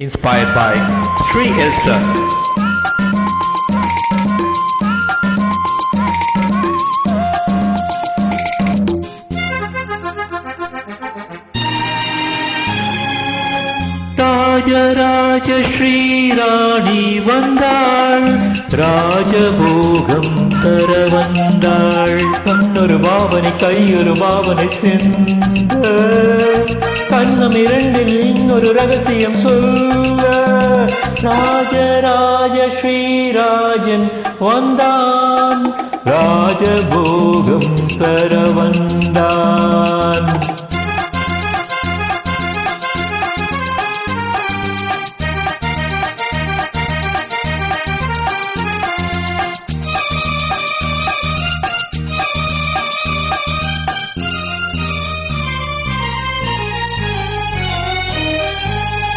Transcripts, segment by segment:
Inspired by Sri Elsa. Rajaraja Srirani வந்தாள், ராஜபோகம் தர வந்தாள். கண்ணொரு பாவனை கையொரு பாவனை சென்ற கண்ணம் இரண்டில் இன்னொரு ரகசியம் சொல்ல. ராஜராஜ ஸ்ரீராஜன் வந்தான், ராஜபோகம் தர வந்தான்.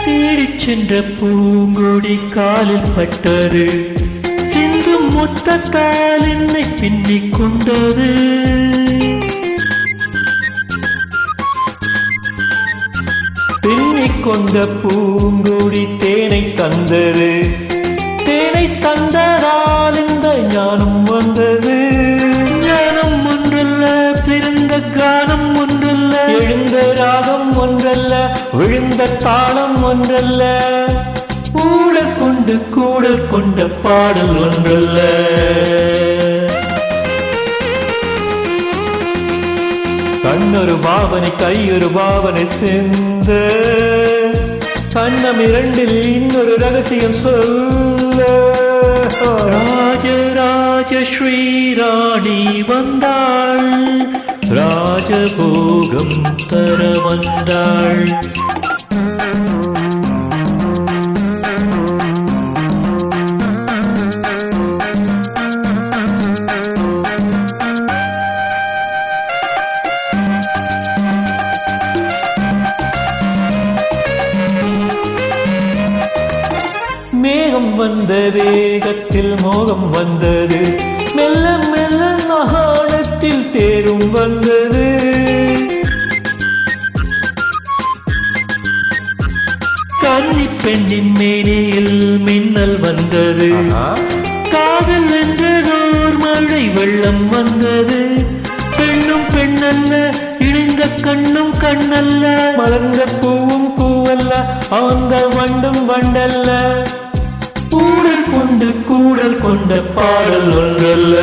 தேடிச் சென்ற பூங்கொடி காலில் பட்டது, சிந்தும் முத்தத்தால் என்னை பின்னிக் கொண்டது. பின்னிக் கொண்ட பூங்கொடி தேனை தந்தது, தேனை தந்ததால் இந்த ஞானம் வந்தது. ஞானம் ஒன்றல்ல, பிறந்த கானம் ஒன்றல்ல, எழுந்த ராகம் ஒன்றல்ல, விழுந்த தாளம் ஒன்றல்ல, கூடல் கொண்ட பாடல் ஒன்றல்ல. கண்ணொரு பாவனை கையொரு பாவனை சேர்ந்த கண்ணம் இரண்டில் இன்னொரு ரகசியம் சொல்ல. ராஜராஜ ஸ்ரீராணி வந்தாள், ராஜபோகம் தர வந்தாள். மேகம் வந்த வேகத்தில் மோகம் வந்தது, மெல்ல மெல்ல நாணத்தில் தேரும் வந்தது. கன்னி பெண்ணின் மேனியில் மின்னல் வந்தது, காதல் என்றதோர் மழை வெள்ளம் வந்தது. பெண்ணும் பெண்ணல்ல, இணைந்த கண்ணும் கண்ணல்ல, மலர்ந்த பூவும் பூவல்ல, அவந்த வண்டும் வண்டல்ல, கூடல் கொண்ட பாடல் ஒன்றல்ல.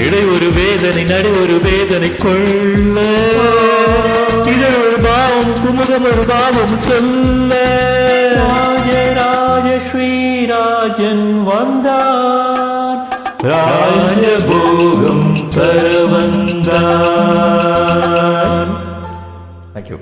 இடை ஒரு வேதனை நடு ஒரு வேதனை கொள்ள, இதழ் ஒரு பாவம் குமுகம் ஒரு பாவம் சொல்ல. ராஜராஜ ஸ்ரீராஜன் வந்தான், ராஜபோகம் தர வந்தான். Thank you.